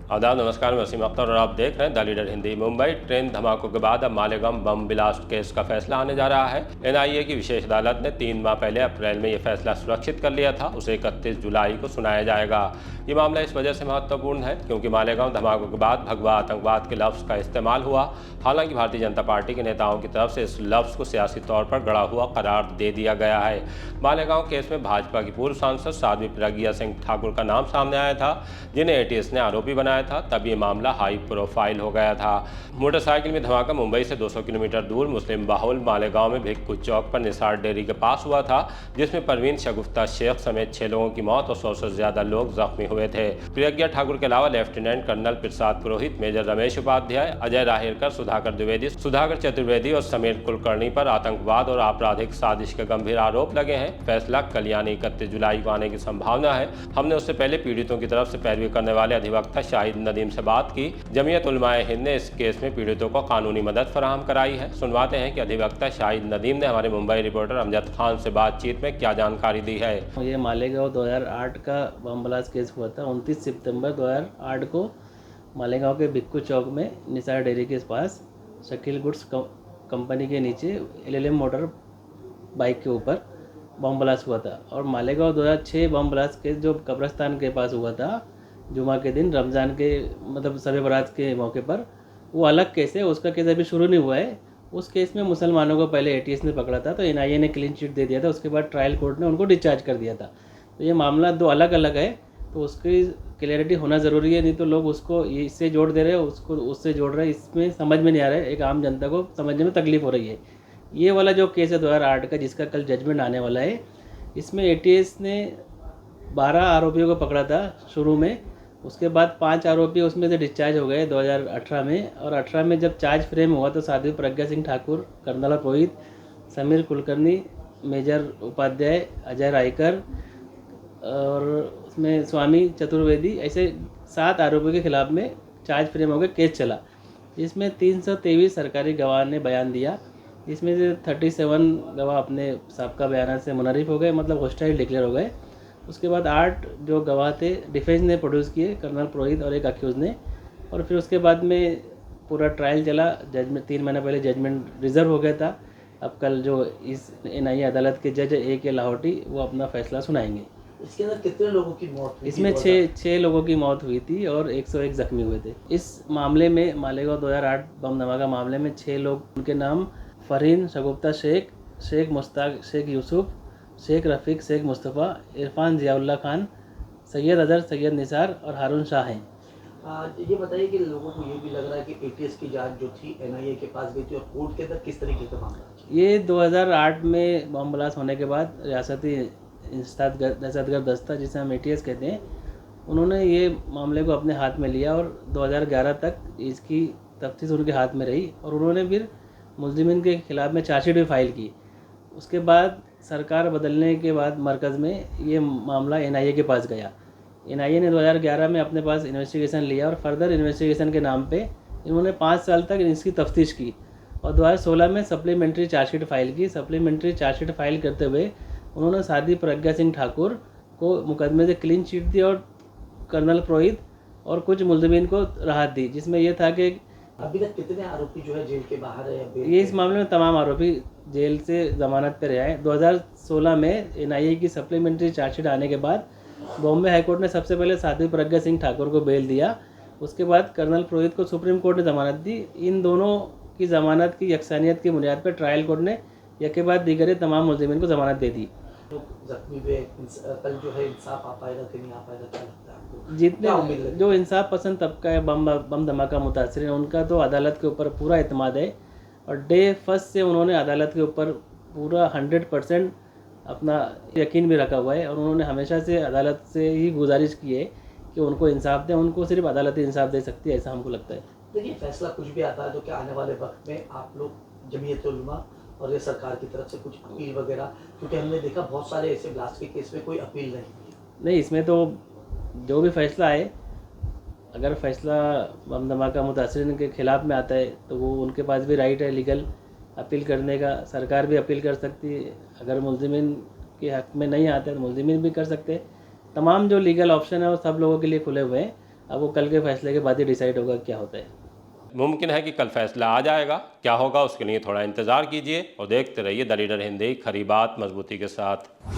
आदाब, नमस्कार। मैं वसीम अख्तर और आप देख रहे हैं the leader Hindi. Mumbai train धमाकों के बाद अब मालेगांव बम ब्लास्ट केस का फैसला आने जा रहा है। एनआईए की विशेष अदालत ने 3 माह पहले अप्रैल में यह फैसला सुरक्षित कर लिया था। उसे 31 जुलाई को सुनाया जाएगा। ये मामला इस वजह से महत्वपूर्ण है क्योंकि मालेगांव धमाकों के बाद भगवा आतंकवाद के लफ्ज़ का इस्तेमाल हुआ। हालांकि भारतीय जनता पार्टी के नेताओं की तरफ से इस लफ्ज़ को सियासी तौर पर गढ़ा हुआ करार दे दिया गया है। मालेगांव केस में भाजपा की पूर्व सांसद साध्वी प्रज्ञा सिंह ठाकुर का नाम सामने आया था, जिन्हें एटीएस ने आरोपी बनाया था। तब ये मामला हाई प्रोफाइल हो गया था। मोटरसाइकिल में धमाका मुंबई से 200 किलोमीटर दूर मुस्लिम बाहुल मालेगांव में भिक्खू चौक पर निसार डेयरी के पास हुआ था, जिसमें परवीन शगुफ्ता शेख समेत 6 लोगों की मौत और 100 से ज्यादा लोग जख्मी हुए थे। प्रज्ञा ठाकुर के अलावा lieutenant colonel Prasad Purohit, major Ramesh Upadhyay, Ajay राहेरकर, Sudhakar Dwivedi, Sudhakar Chaturvedi और समीर कुलकर्णी पर आतंकवाद और आपराधिक साजिश के गंभीर आरोप लगे हैं। फैसला कल यानी 31 जुलाई को आने की संभावना है। हमने उससे पहले पीड़ितों की तरफ से पैरवी करने वाले अधिवक्ता शाहिद नदीम से बात की। जमीयत उलमाए हिंद ने इस केस में पीड़ितों को कानूनी मदद फराहम कराई है। सुनवाते हैं कि अधिवक्ता शाहिद नदीम ने हमारे मुंबई रिपोर्टर अमजद खान से बातचीत में क्या जानकारी दी है। ये मालेगांव 2008 का बम ब्लास्ट केस हुआ था। 29 सितंबर 2008 को मालेगांव के भिक्खू चौक में निसार डेयरी के पास शकील गुड्स कंपनी के नीचे एलएलएम मोटर बाइक के ऊपर बम ब्लास्ट हुआ था। और मालेगांव 2006 बम ब्लास्ट केस जो कब्रस्तान के पास हुआ था जुमा के दिन, रमज़ान के मतलब शब बारात के मौके पर, वो अलग केस है। उसका केस अभी शुरू नहीं हुआ है। उस केस में मुसलमानों को पहले एटीएस ने पकड़ा था, तो एनआईए ने क्लीन चिट दे दिया था। उसके बाद ट्रायल कोर्ट ने उनको डिस्चार्ज कर दिया था। तो ये मामला दो अलग अलग है, तो उसकी क्लियरिटी होना ज़रूरी है। नहीं तो लोग उसको इससे जोड़ दे रहे हैं, उसको उससे जोड़ रहे हैं। इसमें समझ में नहीं आ रहा है, एक आम जनता को समझने में तकलीफ हो रही है। ये वाला जो केस है 2008 का, जिसका कल जजमेंट आने वाला है, इसमें एटीएस ने 12 आरोपियों को पकड़ा था शुरू में। उसके बाद 5 आरोपी उसमें से डिस्चार्ज हो गए 2018 में। और 18 में जब चार्ज फ्रेम हुआ तो साध्वी प्रज्ञा सिंह ठाकुर, कर्नल पुरोहित, समीर कुलकर्णी, मेजर उपाध्याय, अजय रायकर और उसमें स्वामी चतुर्वेदी, ऐसे 7 आरोपियों के खिलाफ में चार्ज फ्रेम हो गया, केस चला। इसमें 323 सरकारी गवाह ने बयान दिया। इसमें से 37 गवाह अपने साबका बयान से मुनरिफ हो गए, मतलब हॉस्टाइल डिक्लेयर हो गए। उसके बाद 8 जो गवाह थे डिफेंस ने प्रोड्यूस किए, कर्नल पुरोहित और एक अक्यूज़ ने। और फिर उसके बाद में पूरा ट्रायल चला। जजमेंट 3 महीने पहले जजमेंट रिजर्व हो गया था। अब कल जो इस एनआईए अदालत के जज AK लाहौटी, वो अपना फैसला सुनाएंगे। इसके अंदर कितने लोगों की मौत हुई? इसमें 6 लोगों की मौत हुई थी और 101 जख्मी हुए थे। इस मामले में, मालेगांव 2008 बम धमाका मामले में 6 लोग, उनके नाम फरहीन शगुफ्ता शेख, शेख मुश्ताक शेख यूसुफ, शेख रफ़ीक शेख मुस्तफ़ा, इरफान ज़ियाउल्लाह खान, सैयद अजहर, सैयद निसार और हारून शाह हैं। ये बताइए कि लोगों को ये भी लग रहा है कि एटीएस की जांच जो थी एनआईए के पास गई थी और कोर्ट के अंदर किस तरीके का मामला? ये 2008 में बम ब्लास्ट होने के बाद रियासती दहशतगर्द दस्ता, जिसे हम ATS कहते हैं, उन्होंने ये मामले को अपने हाथ में लिया और 2011 तक इसकी तफ्तीश उनके हाथ में रही। और उन्होंने फिर मुलजिमिन के खिलाफ में चार्जशीट भी फाइल की। उसके बाद सरकार बदलने के बाद मरकज़ में ये मामला एनआईए के पास गया। एनआईए ने 2011 में अपने पास इन्वेस्टिगेशन लिया और फर्दर इन्वेस्टिगेशन के नाम पे इन्होंने 5 साल तक इसकी तफ्तीश की और 2016 में सप्लीमेंट्री चार्जशीट फाइल की। सप्लीमेंट्री चार्जशीट फाइल करते हुए उन्होंने साध्वी प्रज्ञा सिंह ठाकुर को मुकदमे से क्लीन चिट दी और कर्नल पुरोहित और कुछ मुलजिमीन को राहत दी, जिसमें यह था कि अभी तक कितने आरोपी जो है जेल के बाहर है? ये इस मामले में तमाम आरोपी जेल से जमानत पर रहे हैं। 2016 में एनआईए की सप्लीमेंट्री चार्जशीट आने के बाद बॉम्बे हाईकोर्ट ने सबसे पहले साध्वी प्रज्ञा सिंह ठाकुर को बेल दिया। उसके बाद कर्नल पुरोहित को सुप्रीम कोर्ट ने जमानत दी। इन दोनों की जमानत की यकसानियत की बुनियाद पर ट्रायल कोर्ट ने एक के बाद दीगर तमाम मुलजिमीन को जमानत दे दी। जख्मी हुए, कल जो है इंसाफ आ पाएगा कि नहीं आ पाएगा, क्या लगता है आपको? जितने जो इंसाफ पसंद तबका है, बम धमाका मुतासर है, उनका तो अदालत के ऊपर पूरा एतमाद है। और डे फर्स्ट से उन्होंने अदालत के ऊपर पूरा 100% अपना यकीन भी रखा हुआ है। और उन्होंने हमेशा से अदालत से ही गुजारिश की है कि उनको इंसाफ दें। उनको सिर्फ अदालत ही इंसाफ दे सकती है, ऐसा हमको लगता है। देखिए, फैसला कुछ भी आता है तो क्या आने वाले वक्त में आप लोग जमीयत उलमा और ये सरकार की तरफ से कुछ अपील वगैरह, क्योंकि हमने देखा बहुत सारे ऐसे ब्लास्ट के केस में कोई अपील नहीं, इसमें तो जो भी फैसला आए, अगर फैसला बम धमाका मुतासरीन के खिलाफ में आता है तो वो उनके पास भी राइट है लीगल अपील करने का। सरकार भी अपील कर सकती है। अगर मुलजिमीन के हक़ में नहीं आता है तो मुलजिमीन भी कर सकते हैं। तमाम जो लीगल ऑप्शन है वो सब लोगों के लिए खुले हुए हैं। अब वो कल के फैसले के बाद ही डिसाइड होगा क्या होता है। मुमकिन है कि कल फैसला आ जाएगा, क्या होगा उसके लिए थोड़ा इंतज़ार कीजिए और देखते रहिए द लीडर हिंदी, खरी बात मजबूती के साथ।